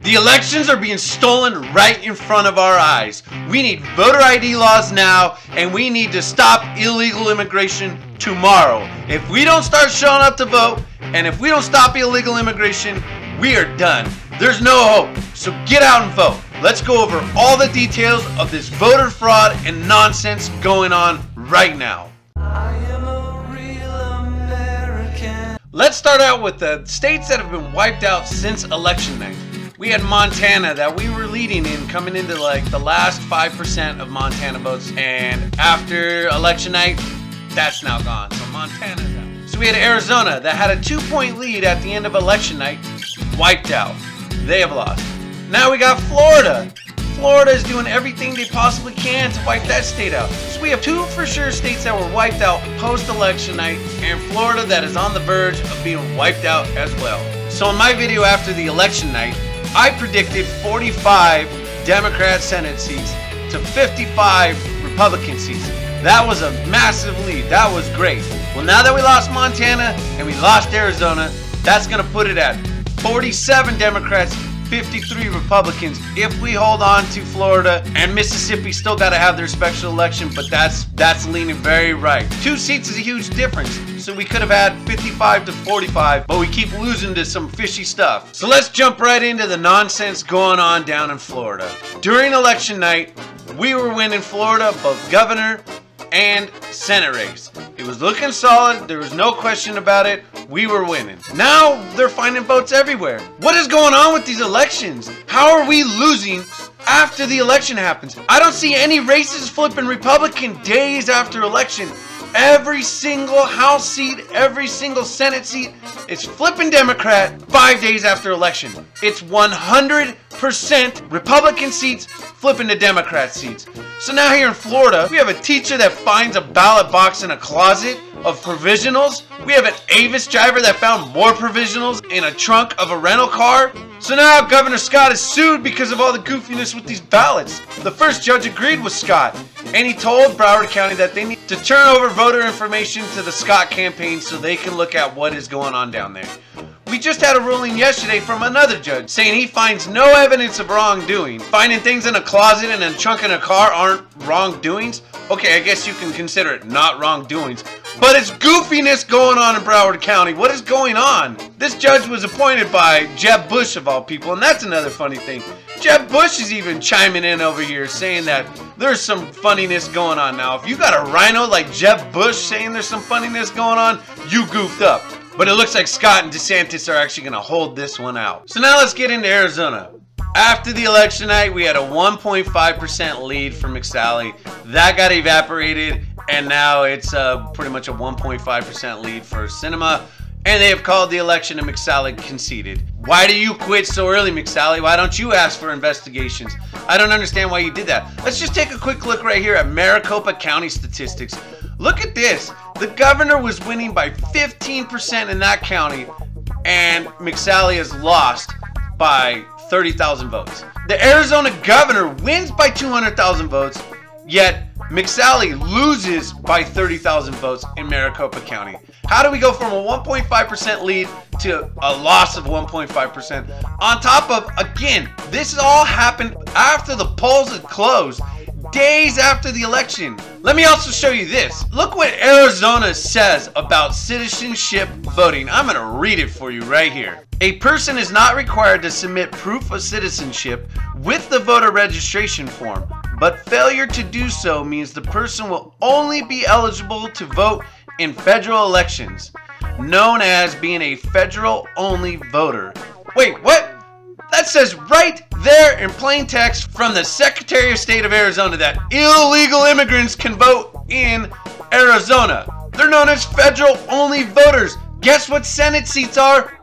The elections are being stolen right in front of our eyes. We need voter ID laws now, and we need to stop illegal immigration tomorrow. If we don't start showing up to vote, and if we don't stop illegal immigration, we are done. There's no hope. So get out and vote. Let's go over all the details of this voter fraud and nonsense going on right now. Let's start out with the states that have been wiped out since election night. We had Montana that we were leading in, coming into like the last 5% of Montana votes, and after election night, that's now gone. So Montana's out. So we had Arizona that had a 2-point lead at the end of election night, wiped out. They have lost. Now we got Florida. Florida is doing everything they possibly can to wipe that state out. So we have 2 for sure states that were wiped out post-election night, and Florida that is on the verge of being wiped out as well. So in my video after the election night, I predicted 45 Democrat Senate seats to 55 Republican seats. That was a massive lead. That was great. Well, now that we lost Montana and we lost Arizona, that's going to put it at 47 Democrats, 53 Republicans. If we hold on to Florida, and Mississippi still got to have their special election, but that's leaning very right. 2 seats is a huge difference. So we could have had 55 to 45, but we keep losing to some fishy stuff. So let's jump right into the nonsense going on down in Florida. During election night, we were winning Florida, both governor and Senate race. It was looking solid. There was no question about it. We were winning. Now they're finding votes everywhere. What is going on with these elections? How are we losing after the election happens? I don't see any races flipping Republican days after election. Every single House seat, every single Senate seat, it's flipping Democrat 5 days after election. It's 100% Republican seats flipping to Democrat seats. So now here in Florida, we have a teacher that finds a ballot box in a closet of provisionals. We have an Avis driver that found more provisionals in a trunk of a rental car. So now Governor Scott is sued because of all the goofiness with these ballots. The first judge agreed with Scott, and he told Broward County that they need to turn over voter information to the Scott campaign so they can look at what is going on down there. We just had a ruling yesterday from another judge saying he finds no evidence of wrongdoing. Finding things in a closet and a trunk in a car aren't wrongdoings. Okay, I guess you can consider it not wrongdoings. But it's goofiness going on in Broward County. What is going on? This judge was appointed by Jeb Bush of all people, and that's another funny thing. Jeb Bush is even chiming in over here saying that there's some funniness going on now. If you got a rhino like Jeb Bush saying there's some funniness going on, you goofed up. But it looks like Scott and DeSantis are actually going to hold this one out. So now let's get into Arizona. After the election night, we had a 1.5% lead for McSally. That got evaporated, and now it's pretty much a 1.5% lead for Sinema. And they have called the election and McSally conceded. Why do you quit so early, McSally? Why don't you ask for investigations? I don't understand why you did that. Let's just take a quick look right here at Maricopa County statistics. Look at this. The governor was winning by 15% in that county, and McSally has lost by 30,000 votes. The Arizona governor wins by 200,000 votes, yet McSally loses by 30,000 votes in Maricopa County. How do we go from a 1.5% lead to a loss of 1.5%? On top of, again, this all happened after the polls had closed, days after the election. Let me also show you this. Look what Arizona says about citizenship voting. I'm going to read it for you right here. A person is not required to submit proof of citizenship with the voter registration form, but failure to do so means the person will only be eligible to vote in federal elections, known as being a federal-only voter. Wait, what? That says right there in plain text from the Secretary of State of Arizona that illegal immigrants can vote in Arizona. They're known as federal-only voters. Guess what Senate seats are?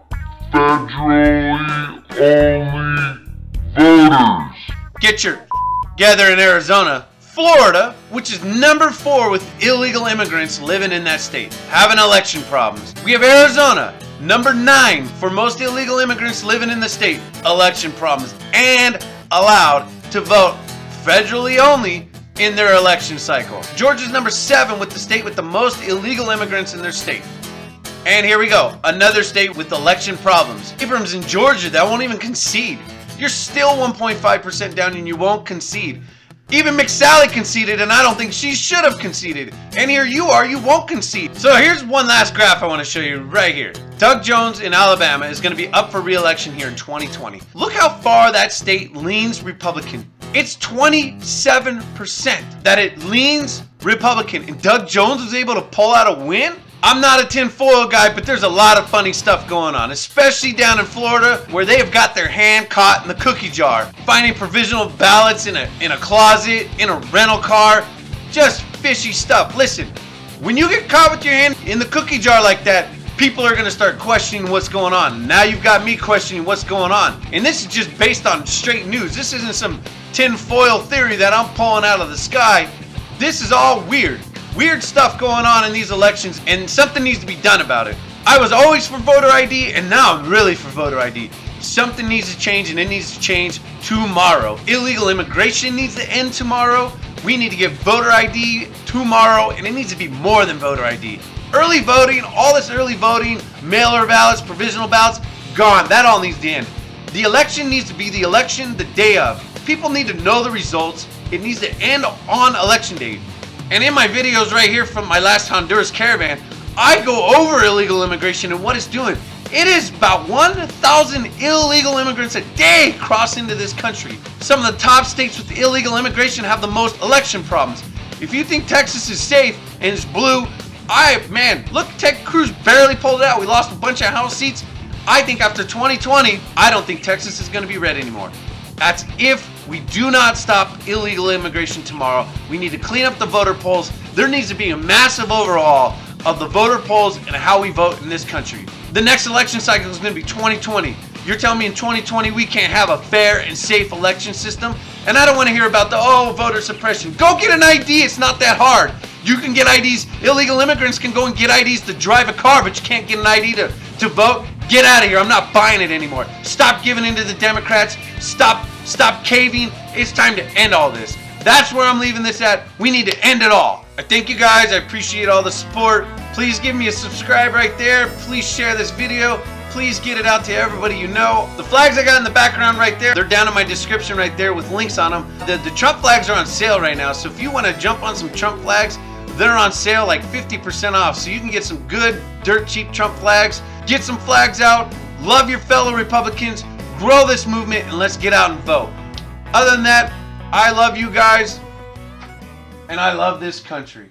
Federally only voters. Get your together in Arizona. Florida, which is number 4 with illegal immigrants living in that state, having election problems. We have Arizona, number 9 for most illegal immigrants living in the state, election problems, and allowed to vote federally only in their election cycle. Georgia's number 7 with the state with the most illegal immigrants in their state. And here we go, another state with election problems. Abrams in Georgia that won't even concede. You're still 1.5% down and you won't concede. Even McSally conceded, and I don't think she should have conceded. And here you are, you won't concede. So here's one last graph I want to show you right here. Doug Jones in Alabama is going to be up for re-election here in 2020. Look how far that state leans Republican. It's 27% that it leans Republican, and Doug Jones was able to pull out a win? I'm not a tinfoil guy, but there's a lot of funny stuff going on, especially down in Florida, where they have got their hand caught in the cookie jar, finding provisional ballots in a closet, in a rental car, just fishy stuff. Listen, when you get caught with your hand in the cookie jar like that, people are going to start questioning what's going on. Now you've got me questioning what's going on. And this is just based on straight news. This isn't some tinfoil theory that I'm pulling out of the sky. This is all weird. Weird stuff going on in these elections, and something needs to be done about it. I was always for voter ID, and now I'm really for voter ID. Something needs to change, and it needs to change tomorrow. Illegal immigration needs to end tomorrow. We need to get voter ID tomorrow, and it needs to be more than voter ID. Early voting, all this early voting, mailer ballots, provisional ballots, gone. That all needs to end. The election needs to be the election the day of. People need to know the results. It needs to end on election day. And in my videos right here from my last Honduras caravan, I go over illegal immigration and what it's doing. It is about 1,000 illegal immigrants a day cross into this country. Some of the top states with illegal immigration have the most election problems. If you think Texas is safe and it's blue, man, look, Ted Cruz barely pulled it out. We lost a bunch of House seats. I think after 2020, I don't think Texas is going to be red anymore. That's if we do not stop illegal immigration tomorrow. We need to clean up the voter polls. There needs to be a massive overhaul of the voter polls and how we vote in this country. The next election cycle is going to be 2020. You're telling me in 2020 we can't have a fair and safe election system? And I don't want to hear about the, voter suppression. Go get an ID. It's not that hard. You can get IDs. Illegal immigrants can go and get IDs to drive a car, but you can't get an ID to vote. Get out of here. I'm not buying it anymore. Stop giving in to the Democrats. Stop caving. It's time to end all this. That's where I'm leaving this at. We need to end it all. I thank you guys. I appreciate all the support. Please give me a subscribe right there. Please share this video. Please get it out to everybody you know. The flags I got in the background right there, they're down in my description right there with links on them. The Trump flags are on sale right now, so if you want to jump on some Trump flags, they're on sale like 50% off, so you can get some good, dirt cheap Trump flags. Get some flags out. Love your fellow Republicans. Grow this movement, and let's get out and vote. Other than that, I love you guys, and I love this country.